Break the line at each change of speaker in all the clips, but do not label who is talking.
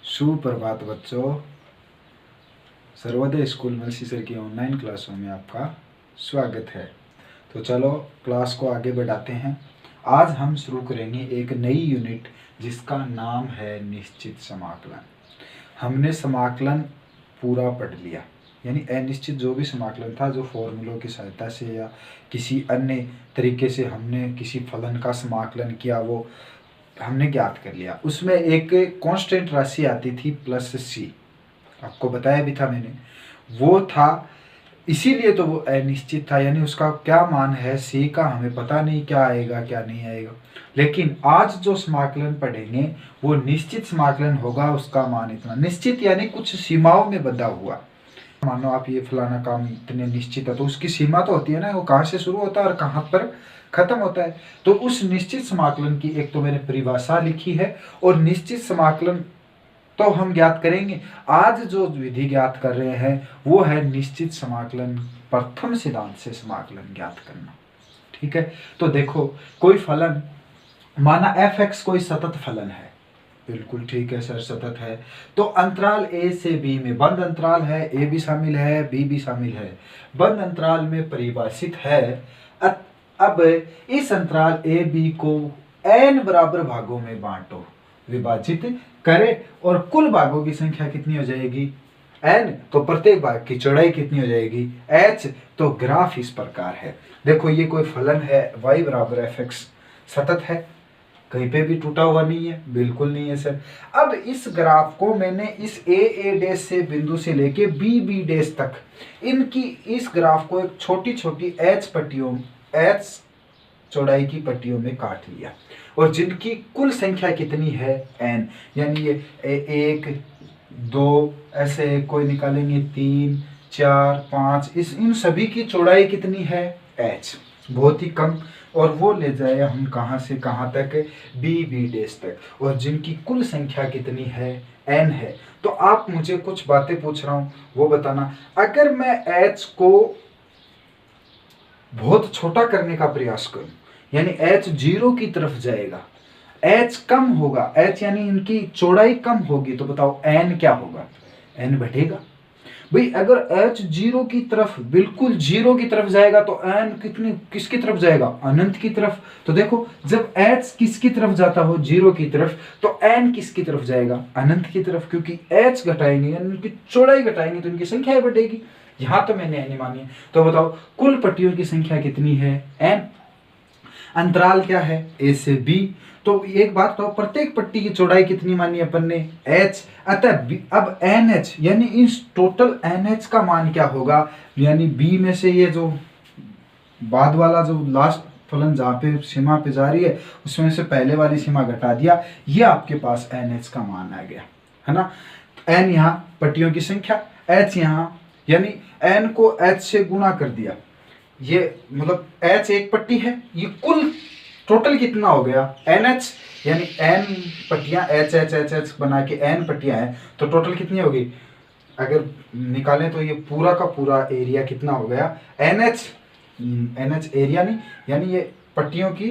सुप्रभात बच्चों। सर्वोदय स्कूल मलसीसर की ऑनलाइन क्लासों में आपका स्वागत है। तो चलो क्लास को आगे बढ़ाते हैं। आज हम शुरू करेंगे एक नई यूनिट जिसका नाम है निश्चित समाकलन। हमने समाकलन पूरा पढ़ लिया, यानी अनिश्चित जो भी समाकलन था, जो फॉर्मूलों की सहायता से या किसी अन्य तरीके से हमने किसी फलन का समाकलन किया, वो हमने ज्ञात कर लिया। उसमें एक कांस्टेंट राशि आती थी प्लस सी, आपको बताया भी था मैंने, वो था, इसीलिए तो वो अनिश्चित था, यानी उसका क्या मान है सी का हमें पता नहीं, क्या आएगा क्या नहीं आएगा। लेकिन आज जो समाकलन पढ़ेंगे वो निश्चित समाकलन होगा, उसका मान इतना निश्चित, यानी कुछ सीमाओं में बंधा हुआ। मानो आप ये फलाना काम इतने निश्चित है, तो उसकी सीमा तो होती है ना, वो कहाँ से शुरू होता है और कहाँ पर खत्म होता है। तो उस निश्चित समाकलन की एक तो मैंने परिभाषा लिखी है, और निश्चित समाकलन तो हम ज्ञात करेंगे। आज जो विधि ज्ञात कर रहे हैं वो है निश्चित समाकलन प्रथम सिद्धांत से समाकलन ज्ञात करना। ठीक है, तो देखो कोई फलन, माना f(x) कोई सतत फलन है। बिल्कुल ठीक है सर, सतत है। तो अंतराल a से b में, बंद अंतराल है, a भी शामिल है b भी शामिल है, बंद अंतराल में परिभाषित है। अब इस अंतराल a b को n बराबर भागों में बांटो, विभाजित करें, और कुल भागों की संख्या कितनी हो जाएगी n, तो प्रत्येक भाग की चौड़ाई कितनी हो जाएगी h। तो ग्राफ इस प्रकार है। देखो ये कोई फलन है y बराबर f(x), सतत है, कहीं पे भी टूटा हुआ नहीं है, बिल्कुल नहीं है सर। अब इस ग्राफ को मैंने इस a से बिंदु से लेके b तक, इनकी इस ग्राफ को एक छोटी छोटी h पट्टियों, h चौड़ाई की पट्टियों में काट लिया, और जिनकी कुल संख्या कितनी है n, यानी ये 1 2 ऐसे कोई निकालेंगे 3 4 5, इन सभी की चौड़ाई कितनी है h, बहुत ही कम, और वो ले जाए हम कहाँ से कहाँ तक, b तक, और जिनकी कुल संख्या कितनी है n है। तो आप मुझे कुछ बातें पूछ रहा हूँ वो बताना। अगर मैं h को बहुत छोटा करने का प्रयास करूं, यानी h 0 की तरफ जाएगा, h कम होगा, h यानी इनकी चौड़ाई कम होगी, तो बताओ n क्या होगा, n बढ़ेगा। भाई अगर h 0 की तरफ, बिल्कुल 0 की तरफ जाएगा, तो n किसकी तरफ जाएगा, अनंत की तरफ। तो देखो जब h किसकी तरफ जाता हो, 0 की तरफ, तो n किसकी तरफ जाएगा, अनंत की तरफ, क्योंकि h घटाएंगे यानी उनकी चौड़ाई घटाएंगे तो इनकी संख्या बढ़ेगी। यहां तो मैंने n मानी है। तो बताओ कुल पट्टियों की संख्या कितनी है n। अंतराल क्या है a से b, तो एक बात तो प्रत्येक पट्टी की चौड़ाई कितनी मानी अपन ने h। अतः अब nh यानी इस टोटल nh का मान क्या होगा, यानी b में से ये जो बाद वाला जो लास्ट फलन जहाँ पे सीमा पे जा रही है उसमें से पहले वाली सीमा घटा दिया, ये आपके पास nh का मान आ गया है ना। n यहाँ पट्टियों की संख्या, h यहाँ, यानी n को h से गुणा कर दिया, ये मतलब h एक पट्टी है, ये कुल टोटल कितना हो गया nh, यानी n पट्टियां h बना के n पट्टियां हैं, तो टोटल कितनी होगी, अगर निकालें तो ये पूरा का पूरा एरिया कितना हो गया nh एरिया नहीं, यानी ये पट्टियों की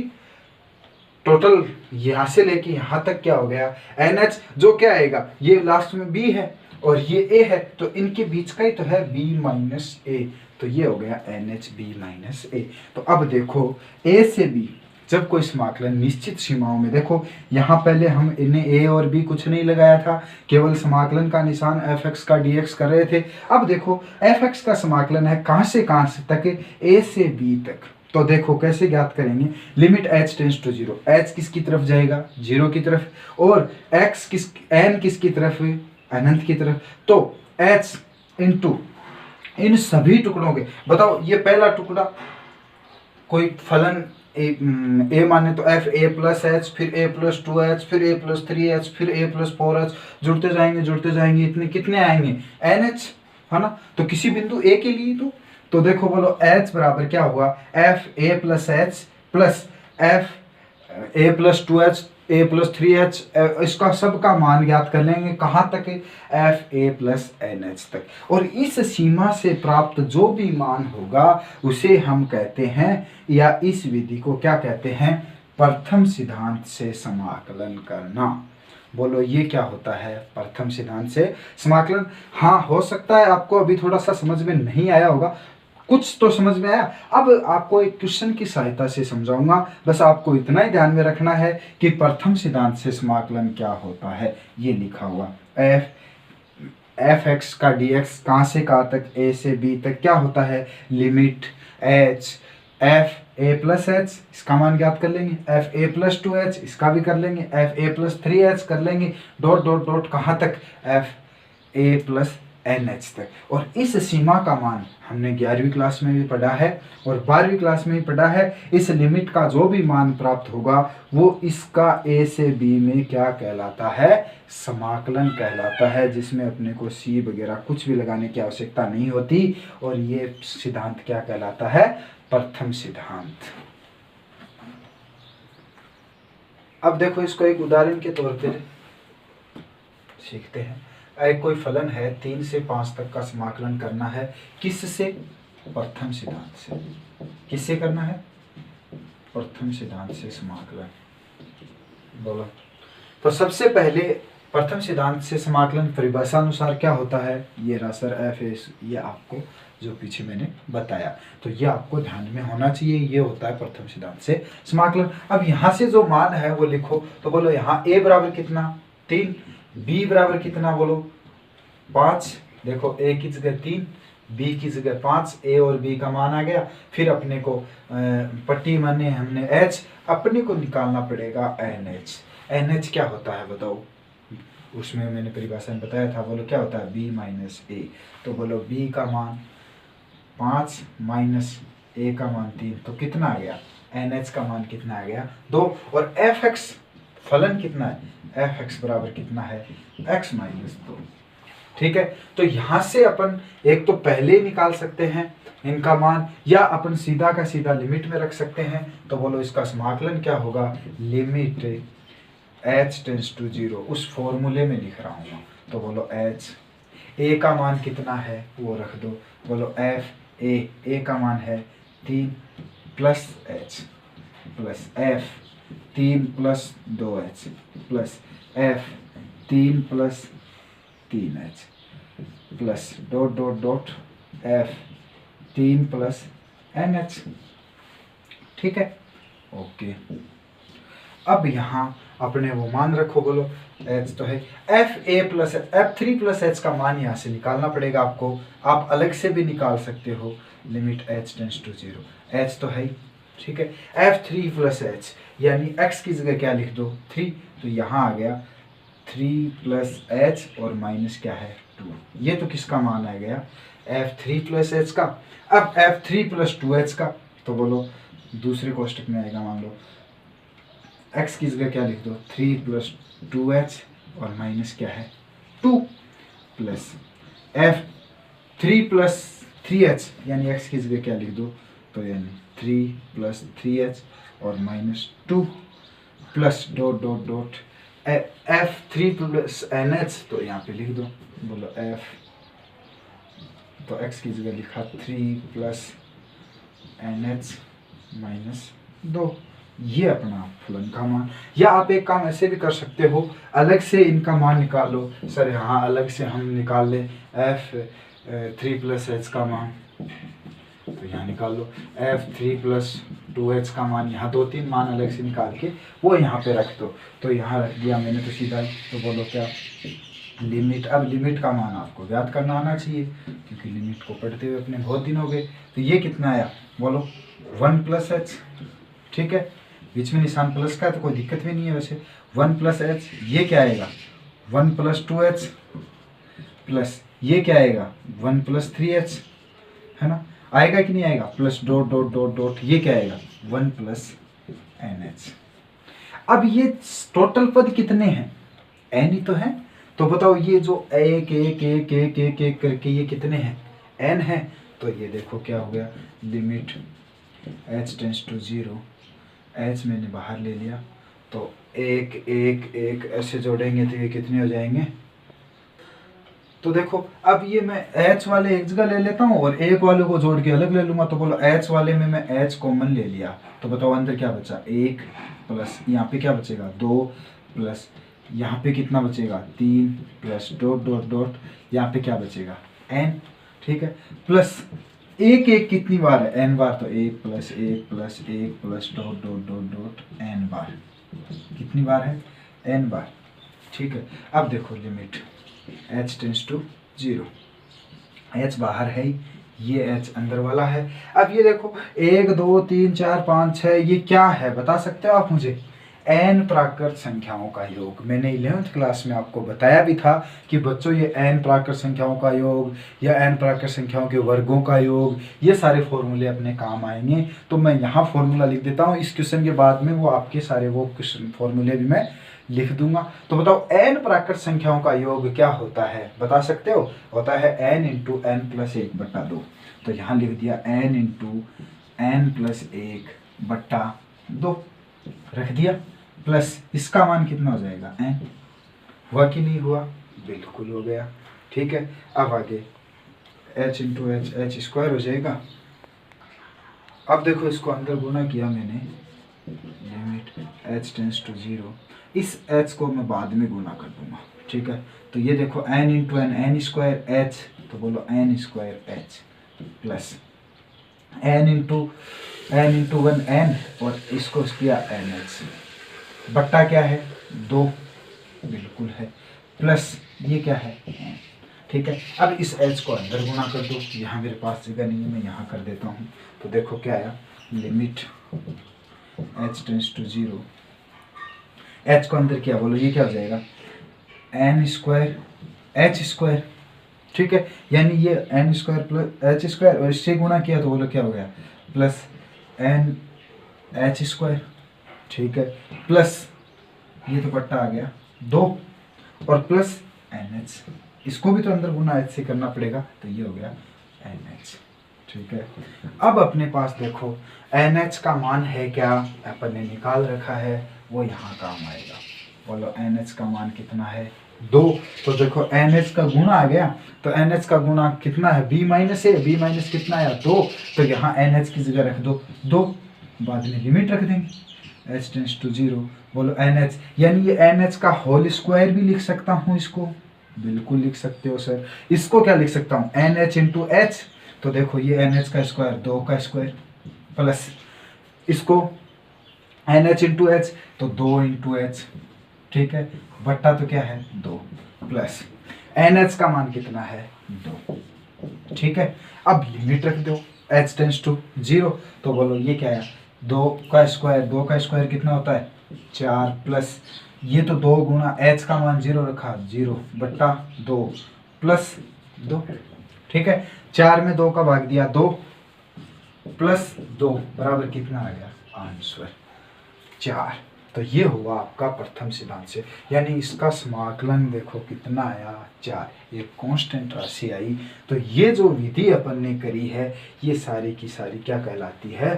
टोटल यहां से लेके यहां तक क्या हो गया nh, जो क्या आएगा, ये लास्ट में b है और ये a है, तो इनके बीच का ही तो है b - a, तो ये हो गया nh b - a। तो अब देखो a से b जब कोई समाकलन निश्चित सीमाओं में, देखो यहाँ पहले हम इन्हें a और b कुछ नहीं लगाया था, केवल समाकलन का निशान f(x) का dx कर रहे थे। अब देखो f(x) का समाकलन है कहाँ से तक, a से b तक। तो देखो कैसे ज्ञात करेंगे, limit h tends to 0, h किसकी तरफ जाएगा 0 की तरफ, और n किसकी तरफ, अनंत की तरफ। तो h इंटू इन सभी टुकड़ों के, बताओ ये पहला टुकड़ा कोई फलन a माने तो f a प्लस h, फिर a प्लस 2h, फिर a प्लस 3h, फिर a प्लस 4h, जुड़ते जाएंगे, इतने कितने आएंगे nh, है ना। तो किसी बिंदु a के लिए तो देखो बोलो h बराबर क्या हुआ, f a plus h plus f a plus 2h a plus 3h, इसका सबका मान ज्ञात कर लेंगे कहाँ तक, f a प्लस nh तक, और इस सीमा से प्राप्त जो भी मान होगा उसे हम कहते हैं, या इस विधि को क्या कहते हैं, प्रथम सिद्धांत से समाकलन करना। बोलो ये क्या होता है प्रथम सिद्धांत से समाकलन। हाँ, हो सकता है आपको अभी थोड़ा सा समझ में नहीं आया होगा, कुछ तो समझ में आया। अब आपको एक क्वेश्चन की सहायता से समझाऊंगा, बस आपको इतना ही ध्यान में रखना है कि प्रथम सिद्धांत से समाकलन क्या होता है। ये लिखा हुआ एफ एक्स का डी एक्स कहाँ से कहाँ तक, ए से बी तक क्या होता है, limit H F A plus H, इसका मान ज्ञात कर लेंगे, एफ ए प्लस 2h इसका भी कर लेंगे, एफ ए प्लस 3h कर लेंगे, डॉट डॉट डॉट कहाँ तक, F A plus N H तक। और इस सीमा का मान हमने 11वीं क्लास में भी पढ़ा है और 12वीं क्लास में भी पढ़ा है। इस लिमिट का जो भी मान प्राप्त होगा वो इसका ए से बी में क्या कहलाता है, समाकलन कहलाता है, जिसमें अपने को सी वगैरह कुछ भी लगाने की आवश्यकता नहीं होती। और ये सिद्धांत क्या कहलाता है, प्रथम सिद्धांत। अब देखो इसको एक उदाहरण के तौर पर सीखते हैं। एक कोई फलन है 3 से 5 तक का समाकलन करना है, किससे, प्रथम सिद्धांत से। किससे करना है, प्रथम सिद्धांत से समाकलन। बोलो तो सबसे पहले प्रथम सिद्धांत से समाकलन परिभाषा अनुसार क्या होता है, ये रहा सर एफ एस, ये आपको जो पीछे मैंने बताया, तो ये आपको ध्यान में होना चाहिए। ये होता है प्रथम सिद्धांत से समाकलन। अब यहाँ से जो मान है वो लिखो, तो बोलो यहाँ a बराबर कितना 3, b बराबर कितना बोलो 5, देखो a की जगह 3, b की जगह 5, a और b का मान आ गया। फिर अपने को पट्टी माने हमने h, अपने को निकालना पड़ेगा NH। NH क्या होता है बताओ, उसमें मैंने परिभाषा में बताया था, बोलो क्या होता है b माइनस a। तो बोलो b का मान 5 माइनस a का मान 3, तो कितना आ गया, NH का मान कितना आ गया 2। और fx फलन कितना है, fx बराबर कितना है x माइनस 2। ठीक है, तो यहाँ से अपन एक तो पहले निकाल सकते हैं इनका मान, या अपन सीधा का सीधा लिमिट में रख सकते हैं। तो बोलो इसका समाकलन क्या होगा, लिमिट h टेंड्स टू 0, उस फॉर्मूले में लिख रहा हूँ। तो बोलो h a का मान कितना है वो रख दो, बोलो f a का मान है 3 plus h plus f 3 plus 2h plus f 3 plus 3h plus dot dot dot f 3 plus NH। ठीक है, ओके। अब यहाँ अपने वो मान रखो, बोलो h तो है f3 प्लस h का मान यहाँ से निकालना पड़ेगा आपको। आप अलग से भी निकाल सकते हो, limit h tends to 0, h तो है। ठीक है, f3 प्लस h यानी x की जगह क्या लिख दो 3, तो यहाँ आ गया 3 प्लस h और माइनस क्या है 2। ये तो किसका मान आ गया, f3 प्लस h का। अब f3 प्लस 2h का, तो बोलो दूसरे कोष्टक में आएगा, मान लो x की जगह क्या लिख दो 3 प्लस 2h और माइनस क्या है 2 प्लस f3 प्लस 3h यानी x की जगह क्या लिख दो, तो यानी 3 प्लस 3h और minus 2 plus dot dot dot f3 plus NH, तो यहाँ पे लिख दो, बोलो f, तो x की जगह लिखा 3 प्लस NH माइनस 2। ये अपना फलन का मान। या आप एक काम ऐसे भी कर सकते हो, अलग से इनका मान निकाल लो। सर यहाँ अलग से हम निकाल लें f3 प्लस h का मान, तो यहाँ निकाल लो f3 प्लस 2h का मान, यहाँ 2-3 मान अलग से निकाल के वो यहाँ पे रख दो। तो यहाँ रख दिया मैंने तो सीधा ही, तो बोलो क्या लिमिट। अब लिमिट का मान आपको याद करना आना चाहिए, क्योंकि लिमिट को पढ़ते हुए अपने बहुत दिन हो गए। तो ये कितना आया, बोलो 1 प्लस h। ठीक है, बीच में निशान प्लस का है तो कोई दिक्कत भी नहीं है वैसे। 1 प्लस h, ये क्या आएगा 1 प्लस 2h प्लस ये क्या आएगा 1 प्लस 3h, है ना, आएगा कि नहीं आएगा, plus dot dot dot dot ये क्या आएगा 1 प्लस NH। अब ये टोटल पद कितने हैं, n ही तो है। तो बताओ ये जो एक एक एक एक एक एक करके ये कितने हैं, n है। तो ये देखो क्या हो गया, limit h tends to 0, h मैंने बाहर ले लिया, तो एक एक एक ऐसे जोड़ेंगे तो ये कितने हो जाएंगे। तो देखो अब ये मैं h वाले एक जगह ले लेता हूँ और एक वाले को जोड़ के अलग ले लूँगा। तो बोलो h वाले में मैं h कॉमन ले लिया, तो बताओ अंदर क्या बचा 1 प्लस यहाँ पे क्या बचेगा 2 प्लस यहाँ पे कितना बचेगा 3 प्लस डॉट डॉट डॉट, यहाँ पे क्या बचेगा n, ठीक है। प्लस एक एक कितनी बार है n बार, तो 1 plus 1 plus 1 plus dot dot dot dot n बार, कितनी बार है n बार, ठीक है। अब देखो limit h tends to 0, h बाहर है, ये h अंदर वाला है। अब ये देखो 1 2 3 4 5 6, ये क्या है बता सकते हो आप मुझे? n प्राकृत संख्याओं का योग। मैंने 11th क्लास में आपको बताया भी था कि बच्चों ये n प्राकृत संख्याओं का योग या n प्राकृत संख्याओं के वर्गों का योग, ये सारे फॉर्मूले अपने काम आएंगे। तो मैं यहाँ फॉर्मूला लिख देता हूँ, इस क्वेश्चन के बाद में वो आपके सारे वो क्वेश्चन फॉर्मूले भी मैं लिख दूंगा। तो बताओ n प्राकृत संख्याओं का योग क्या होता है, बता सकते हो? होता है n इंटू n प्लस 1/2। तो यहाँ लिख दिया n इंटू n प्लस 1/2 रख दिया, प्लस इसका मान कितना हो जाएगा n, हुआ कि नहीं हुआ? बिल्कुल हो गया, ठीक है। अब आगे h into H, H square हो जाएगा। अब देखो इसको अंदर गुना किया मैंने, लिमिट h टेंस टू 0, इस h को मैं बाद में गुना कर दूंगा, ठीक है। तो ये देखो n into N, N square h, तो बोलो n square h plus n into 1 n, और इसको किया n h, बट्टा क्या है 2, बिल्कुल है, प्लस ये क्या है n, ठीक है। अब इस h को अंदर गुना कर दो, यहाँ मेरे पास जगह नहीं है, मैं यहाँ कर देता हूँ। तो देखो क्या आया, limit h tends to 0, h को अंदर किया, बोलो ये क्या हो जाएगा n स्क्वायर h स्क्वायर, ठीक है। यानी ये n square plus h square, और इससे गुना किया तो बोलो क्या हो गया प्लस n h स्क्वायर, ठीक है। प्लस ये तो पट्टा आ गया 2, और प्लस NH, इसको भी तो अंदर गुना h से करना पड़ेगा, तो ये हो गया NH, ठीक है। अब अपने पास देखो NH का मान है क्या, अपन ने निकाल रखा है, वो यहाँ काम आएगा। बोलो NH का मान कितना है 2। तो देखो NH का गुना आ गया, तो NH का गुना कितना है b minus a, b minus कितना आया 2, तो यहाँ NH की जगह रख दो 2, बाद में लिमिट रख देंगे h टेंस टू 0। बोलो NH, यानी ये NH का होल स्क्वायर भी लिख सकता हूँ इसको, बिल्कुल लिख सकते हो सर। इसको क्या लिख सकता हूँ NH इंटू h, तो देखो ये NH का स्क्वायर 2 का स्क्वायर, प्लस इसको NH इंटू h, तो 2 इंटू h, ठीक है, बट्टा तो क्या है 2, प्लस NH का मान कितना है 2, ठीक है। अब लिमिट रख दो h टेंस टू 0, तो बोलो ये क्या है 2 का स्क्वायर कितना होता है 4, प्लस ये तो 2 गुना h का मान 0 रखा 0 बट्टा 2 प्लस 2, ठीक है। 4 में 2 का भाग दिया 2, प्लस 2 बराबर कितना आ गया आंसर 4। तो ये हुआ आपका प्रथम सिद्धांत से, यानी इसका समाकलन देखो कितना आया 4, ये कांस्टेंट राशि आई। तो ये जो विधि अपन ने करी है, ये सारी की सारी क्या कहलाती है,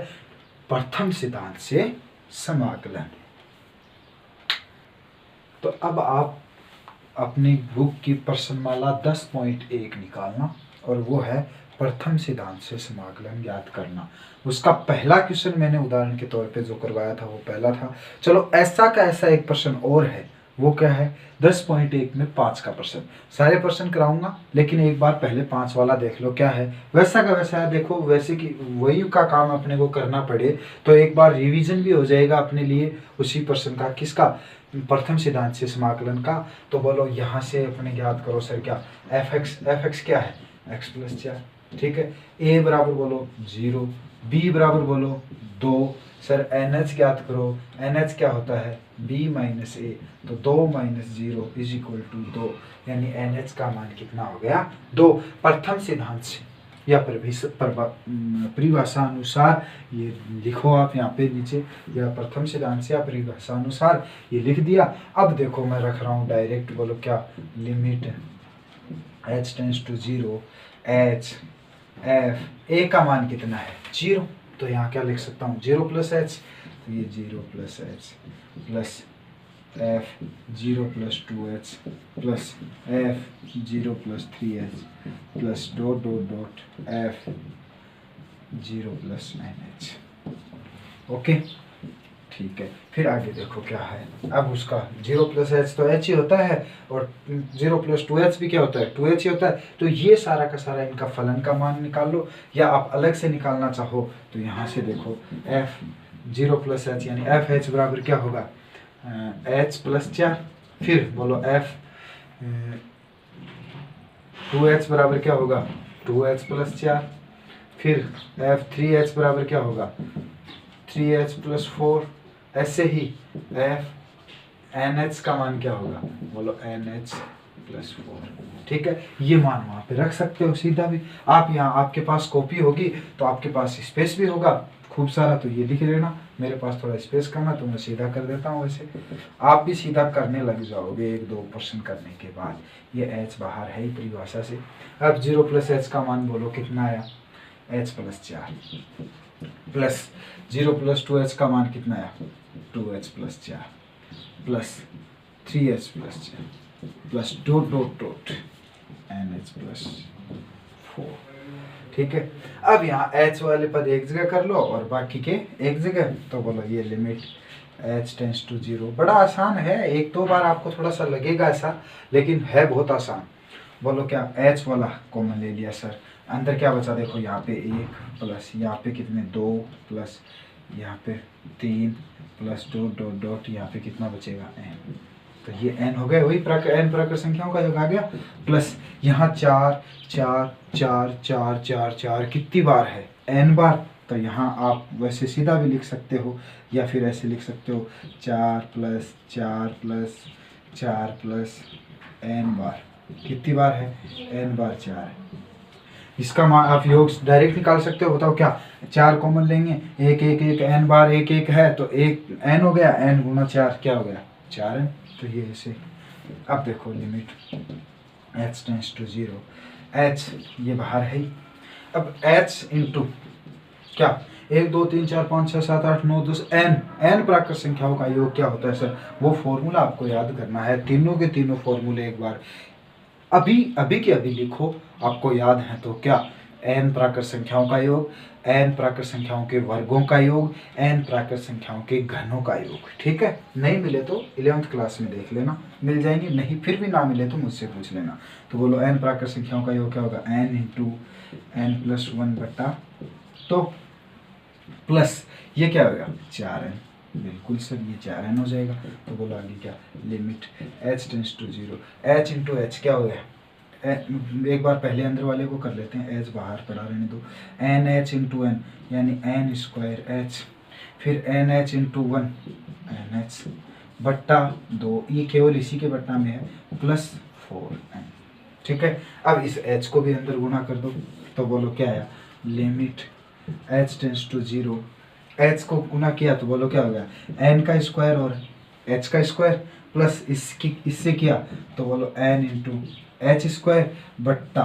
प्रथम सिद्धांत से समाकलन। तो अब आप अपनी बुक की प्रश्नमाला 10.1 निकालना, और वो है प्रथम सिद्धांत से समाकलन ज्ञात करना। उसका पहला क्वेश्चन मैंने उदाहरण के तौर पे जो करवाया था वो पहला था। चलो ऐसा का ऐसा एक प्रश्न और है, वो क्या है 10.1 में 5 का प्रश्न। सारे प्रश्न कराऊंगा, लेकिन एक बार पहले 5 वाला देख लो क्या है। वैसा का वैसा है, देखो वैसे कि वही का काम अपने को करना पड़े तो एक बार रिवीजन भी हो जाएगा अपने लिए उसी प्रश्न का, किसका, प्रथम सिद्धांत से समाकलन का। तो बोलो यहाँ से अपने ज्ञात करो सर क्या, एफ एक्स क्या है x प्लस 4, ठीक है। a बराबर बोलो 0, b बराबर बोलो 2, सर NH ज्ञात करो, NH क्या होता है b माइनस a, तो 2 माइनस 0 इज इक्वल टू 2, यानी NH का मान कितना हो गया 2। प्रथम सिद्धांत से या परिभाषा अनुसार ये लिखो आप यहाँ पे नीचे, या प्रथम सिद्धांत से या परिभाषा अनुसार ये लिख दिया। अब देखो मैं रख रहा हूँ डायरेक्ट, बोलो क्या, limit h tends to 0, h f a का मान कितना है 0, तो यहाँ क्या लिख सकता हूँ 0 प्लस h, तो ये 0 plus h plus f 0 plus 2h plus f 0 plus 3h plus dot dot dot f 0 plus 9h। Okay, ठीक है, फिर आगे देखो क्या है। अब उसका 0 प्लस एच तो एच ही होता है, और 0 प्लस 2h भी क्या होता है, 2h ही होता है। तो ये सारा का सारा इनका फलन का मान निकाल लो, या आप अलग से निकालना चाहो तो यहाँ से देखो f 0 प्लस एच यानी एफ एच बराबर क्या होगा, h प्लस 4। फिर बोलो f 2h बराबर क्या होगा, 2h प्लस 4। फिर f 3h बराबर क्या होगा, 3h प्लस 4। ऐसे ही f nh का मान क्या होगा, बोलो nh प्लस 4। ठीक है, ये मान वहाँ पे रख सकते हो सीधा भी आप। यहाँ आपके पास कॉपी होगी तो आपके पास स्पेस भी होगा खूब सारा, तो ये लिख लेना। मेरे पास थोड़ा स्पेस कम है तो मैं सीधा कर देता हूँ। वैसे आप भी सीधा करने लग जाओगे 1-2% करने के बाद। ये h बाहर है ही परिभाषा से। अब 0 प्लस h का मान बोलो कितना आया, h plus 4, plus 0 plus 2h का मान कितना आया, 2h plus 4, plus 3h plus 4, plus dot dot dot nh plus 4। ठीक है, अब यहाँ h वाले पद एक जगह कर लो और बाकी के एक जगह। तो बोलो ये लिमिट h टेंस टू 0। बड़ा आसान है, 1-2 बार आपको थोड़ा सा लगेगा ऐसा, लेकिन है बहुत आसान। बोलो क्या, h वाला कॉमन ले लिया सर, अंदर क्या बचा, देखो यहाँ पे 1 प्लस यहाँ पे कितने 2 प्लस यहाँ पे 3 प्लस डॉट डॉट डॉट यहाँ पे कितना बचेगा n। तो ये n हो गया, वही n प्राकृत संख्याओं का योग आ गया। प्लस यहाँ 4 4 4 4 4 4 कितनी बार है, n बार। तो यहाँ आप वैसे सीधा भी लिख सकते हो, या फिर ऐसे लिख सकते हो 4 प्लस 4 प्लस 4 प्लस n बार। कितनी बार है, n बार 4 है। इसका मान आप योग डायरेक्ट निकाल सकते हो। बताओ क्या, 4 कॉमन लेंगे, 1 1 1 n बार 1 1 है तो 1 n हो गया, n गुना 4 क्या हो गया, 4n। तो ये ऐसे। अब देखो limit h tends to 0, h ये बाहर है ही। अब h इंटू क्या, 1 2 3 4 5 6 7 8 9 10 n प्राकृत संख्याओं का योग क्या होता है सर, वो फॉर्मूला आपको याद करना है। तीनों के तीनों फॉर्मूले एक बार अभी के अभी लिखो, आपको याद है तो क्या, n प्राकृत संख्याओं का योग, n प्राकृत संख्याओं के वर्गों का योग, n प्राकृत संख्याओं के घनों का योग। ठीक है, नहीं मिले तो 11th क्लास में देख लेना, मिल जाएंगे, नहीं फिर भी ना मिले तो मुझसे पूछ लेना। तो बोलो n प्राकृत संख्याओं का योग क्या होगा, n इंटू n प्लस 1 बटा, तो प्लस ये क्या होगा 4n, बिल्कुल सर ये 4n हो जाएगा। तो बोलो आगे क्या, limit h tends to 0, h into H क्या हो गया, एक बार पहले अंदर वाले को कर लेते हैं, h बाहर पड़ा रहने दो, एन एच इंटू एन यानी n स्क्वायर h, फिर N H into 1 N H बट्टा 2, ये केवल इसी के बट्टा में है, प्लस 4n। ठीक है, अब इस h को भी अंदर गुना कर दो। तो बोलो क्या आया, limit h tends to 0, h को गुना किया तो बोलो क्या हो गया, n का स्क्वायर और h का स्क्वायर, प्लस इससे किया तो बोलो n इंटू एच स्क्वायर बट्टा,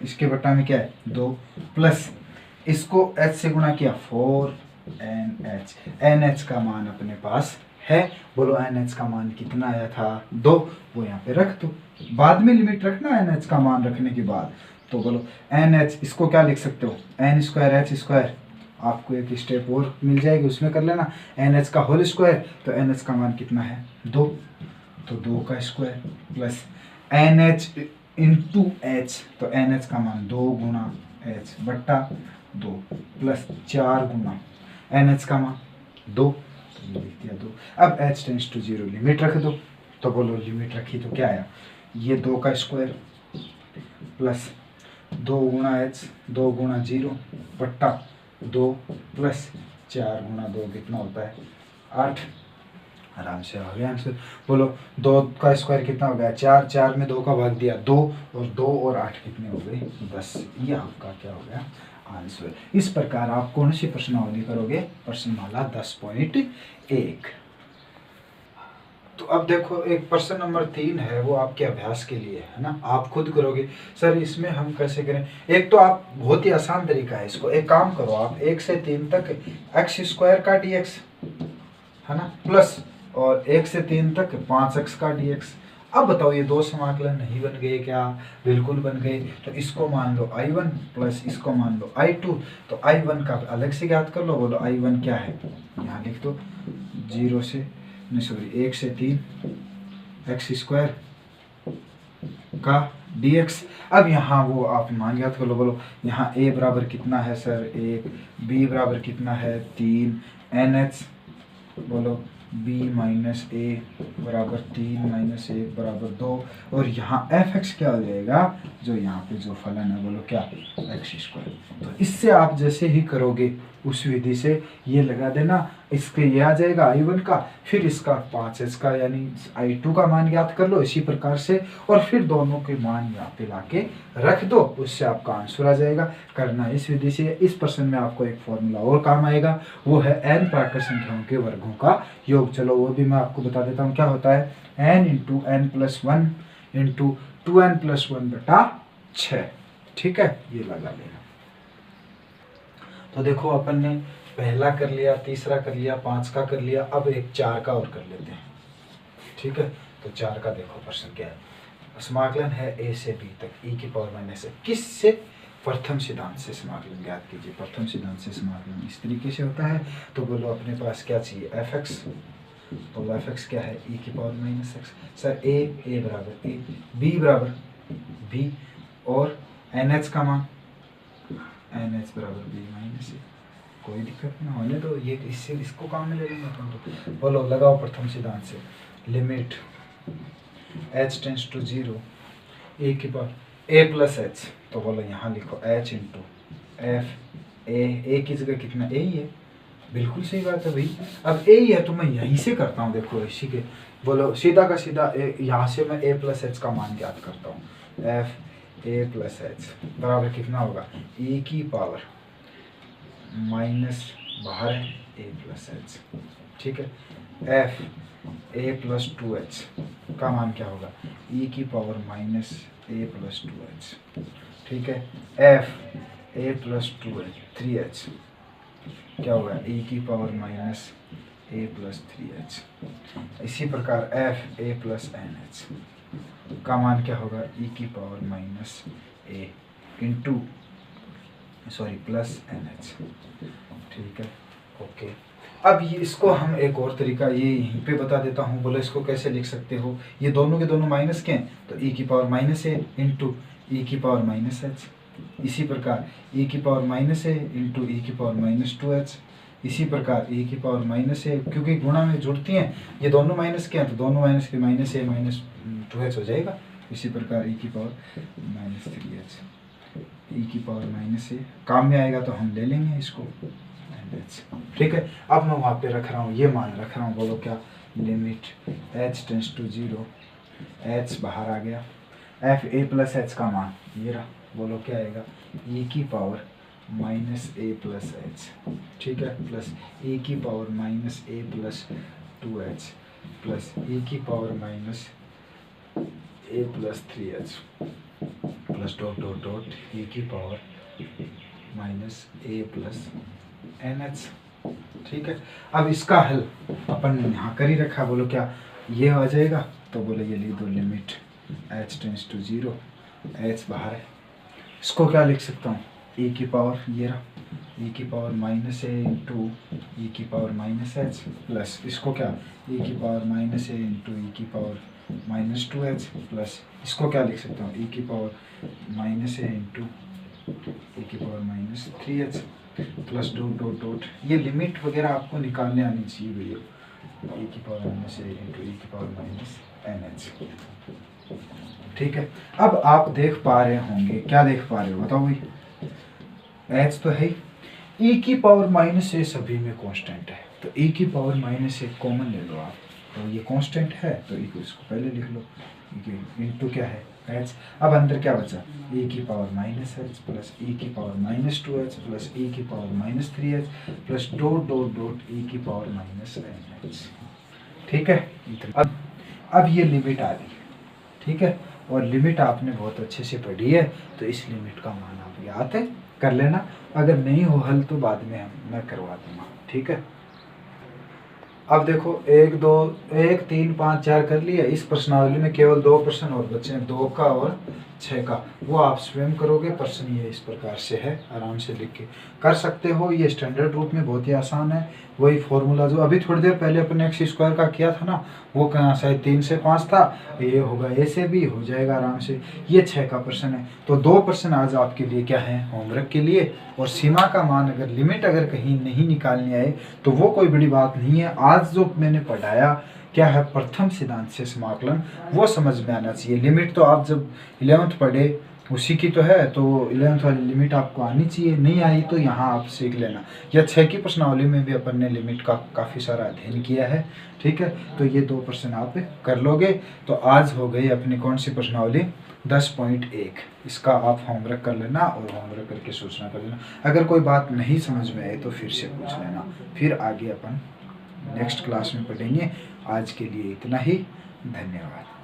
इसके बट्टा में क्या है 2, प्लस इसको h से गुना किया 4nh, nh का मान अपने पास है। बोलो nh का मान कितना आया था 2, वो यहाँ पे रख दो, बाद में लिमिट रखना nh का मान रखने के बाद। तो बोलो nh, इसको क्या लिख सकते हो, n स्क्वायर h स्क्वायर, आपको एक स्टेप और मिल जाएगी उसमें कर लेना, nh का होल स्क्वायर, तो nh का मान कितना है 2, तो 2 का square, plus nh into h, तो nh का मान 2 गुना h बट्टा 2, प्लस 4 गुना nh का मान 2, तो ये लिख दिया 2। अब h टेंस टू 0 लिमिट रख दो। तो बोलो लिमिट रखी तो क्या आया, ये 2 का स्क्वायर प्लस 2 गुना h, 2 गुना 0 बट्टा 2, प्लस 4 गुना 2 कितना होता है 8। आराम से आ गया आंसर। बोलो 2 का स्क्वायर कितना हो गया 4, 4 में 2 का भाग दिया 2, और 2 और 8 कितने हो गए 10। ये आपका क्या हो गया आंसर। इस प्रकार आप कौन सी प्रश्नावली करोगे, प्रश्नमाला 10.1। तो अब देखो एक प्रश्न नंबर 3 है, वो आपके अभ्यास के लिए है ना, आप खुद करोगे सर इसमें हम कैसे करें। एक तो आप बहुत ही आसान तरीका है इसको, एक काम करो आप 1 से 3 तक x स्क्वायर का dx है ना, प्लस और 1 से 3 तक 5x का dx, अब बताओ ये दो समाकलन नहीं बन गए क्या? बिल्कुल बन गए। तो इसको मान लो I1 प्लस इसको मान लो I2। तो I1 का अलग से ज्ञात कर लो। बोलो I1 क्या है? यहाँ लिख दो 0 से नहीं सॉरी 1 से 3 x स्क्वायर का dx। अब यहाँ वो आप मान ज्ञात कर लो। बोलो यहाँ a बराबर कितना है सर? 1। b बराबर कितना है? 3। NH बोलो b माइनस ए बराबर 3 माइनस 1 बराबर 2। और यहाँ fx क्या हो जाएगा? जो यहाँ पे जो फलन है बोलो क्या? x square. तो इससे आप जैसे ही करोगे उस विधि से ये लगा देना, इसके ये आ जाएगा I1 का, फिर इसका 5h का यानी I2 का मान ज्ञात कर लो इसी प्रकार से, और फिर दोनों के मान यहाँ पे लाके रख दो, उससे आपका आंसर आ जाएगा। करना इस विधि से। इस प्रश्न में आपको एक फॉर्मूला और काम आएगा, वो है n प्राकृत संख्याओं के वर्गों का योग। चलो वो भी मैं आपको बता देता हूँ क्या होता है। n into n plus 1 into 2n plus 1 बटा 6। ठीक है, ये लगा लेना। तो देखो अपन ने पहला कर लिया, तीसरा कर लिया, 5 का कर लिया, अब एक 4 का और कर लेते हैं। ठीक है, तो 4 का देखो प्रश्न क्या है। समाकलन है a से b तक e की पावर माइनस है। किससे? प्रथम सिद्धांत से समाकलन ज्ञात कीजिए। प्रथम सिद्धांत से समाकलन इस तरीके से होता है। तो बोलो अपने पास क्या चाहिए? fx। तो fx क्या है? e की power minus x। Sir a बराबर a, b बराबर b, और nh का मान NH बराबर b माइनस ए। कोई दिक्कत नहीं होने तो ये इससे इसको काम में ले लेंगे अपन। तो बोलो लगाओ प्रथम सिद्धांत से। लिमिट h टेंस टू 0 ए की पावर a प्लस h। तो बोलो यहाँ लिखो h इंटू f a की जगह कितना a ही है। बिल्कुल सही बात है भाई। अब a ही है तो मैं यहीं से करता हूँ। देखो इसी के बोलो सीधा का सीधा यहाँ से मैं a प्लस h का मान ज्ञात करता हूँ। f a प्लस एच बराबर कितना होगा? e की पावर माइनस बाहर है a प्लस एच। ठीक है, f a प्लस 2h का मान क्या होगा? e की power minus a plus 2h। ठीक है, f a प्लस 3h क्या होगा? e की power minus a plus 3h। इसी प्रकार f a प्लस nh का मान क्या होगा? e की power minus a into sorry plus NH। ठीक है, ओके। अब ये इसको हम एक और तरीका ये यहीं पे बता देता हूँ। बोलो इसको कैसे लिख सकते हो? ये दोनों के दोनों माइनस के हैं तो e की power minus a into e की पावर माइनस h। इसी प्रकार e की power minus a into e की पावर माइनस 2h। इसी प्रकार e की पावर माइनस a, क्योंकि गुणा में जुड़ती हैं, ये दोनों माइनस के हैं तो दोनों माइनस के माइनस a माइनस 2h हो जाएगा। इसी प्रकार e की पावर माइनस 3h, e की पावर माइनस a काम में आएगा तो हम ले लेंगे इसको। ठीक है, अब मैं वहाँ पे रख रहा हूँ, ये मान रख रहा हूँ। बोलो क्या? Limit h tends to 0 h बाहर आ गया, f a प्लस h का मान ये रहा। बोलो क्या आएगा? e की power minus a plus h। ठीक है, प्लस e की power minus a plus 2h plus e की power minus a plus 3h plus dot dot dot e की power minus a plus NH। ठीक है, अब इसका हल अपन यहाँ कर ही रखा। बोलो क्या ये आ जाएगा? तो बोलो ये लिख दो limit h tends to 0 h बाहर है। इसको क्या लिख सकता हूँ? e की पावर ये रहा, e की power minus a into e की पावर माइनस h प्लस इसको क्या? e की power minus a into e की पावर माइनस 2h प्लस इसको क्या लिख सकता हूँ? e की power minus a into e की power minus 3h plus dot dot dot. ये लिमिट वगैरह आपको निकालने आनी चाहिए भैया। e की power minus a into e की पावर माइनस NH। ठीक है, अब आप देख पा रहे होंगे, क्या देख पा रहे हो बताओ भाई? h तो है, e की पावर माइनस a सभी में कांस्टेंट है, तो e की पावर माइनस a कॉमन ले लो आप, तो ये कांस्टेंट है तो e को इसको पहले लिख लो। इंटू क्या है? h। अब अंदर क्या बचा? e की power minus h plus e की power minus 2h plus e की power minus 3h plus dot dot dot e की पावर माइनस NH। ठीक है, अब ये लिमिट आ गई। ठीक है, और लिमिट आपने बहुत अच्छे से पढ़ी है तो इस लिमिट का मान आप याद है कर लेना। अगर नहीं हो हल तो बाद में मैं करवा दूंगा। ठीक है, अब देखो 1 2 1 3 5 4 कर लिया। इस प्रश्नावली में केवल 2 प्रश्न और बचे हैं, 2 का और 6 का। वो आप स्वयं करोगे। प्रश्न ये इस प्रकार से है, आराम से लिख के कर सकते हो। ये स्टैंडर्ड रूप में बहुत ही आसान है। वही फॉर्मूला जो अभी थोड़ी देर पहले अपने एक्स स्क्वायर का किया था ना, वो कहाँ शायद 3 से 5 था, ये होगा ए से बी, हो जाएगा आराम से। ये 6 का प्रश्न है। तो 2 प्रश्न आज आपके लिए क्या है, होमवर्क के लिए। और सीमा का मान अगर लिमिट अगर कहीं नहीं निकालनी आए तो वो कोई बड़ी बात नहीं है। आज जो मैंने पढ़ाया क्या है, प्रथम सिद्धांत से समाकलन, वो समझ में आना चाहिए। लिमिट तो आप जब 11th पढ़े उसी की तो है, तो 11th वाली लिमिट आपको आनी चाहिए। नहीं आई तो यहाँ आप सीख लेना। या 6 की प्रश्नावली में भी अपन ने लिमिट का काफ़ी सारा अध्ययन किया है, ठीक है। तो ये 2 प्रश्न आप कर लोगे। तो आज हो गई अपनी कौन सी प्रश्नावली, 10.1। इसका आप होमवर्क कर लेना और होमवर्क करके सूचना कर लेना। अगर कोई बात नहीं समझ में आए तो फिर से पूछ लेना, फिर आगे अपन नेक्स्ट क्लास में पढ़ेंगे। आज के लिए इतना ही, धन्यवाद।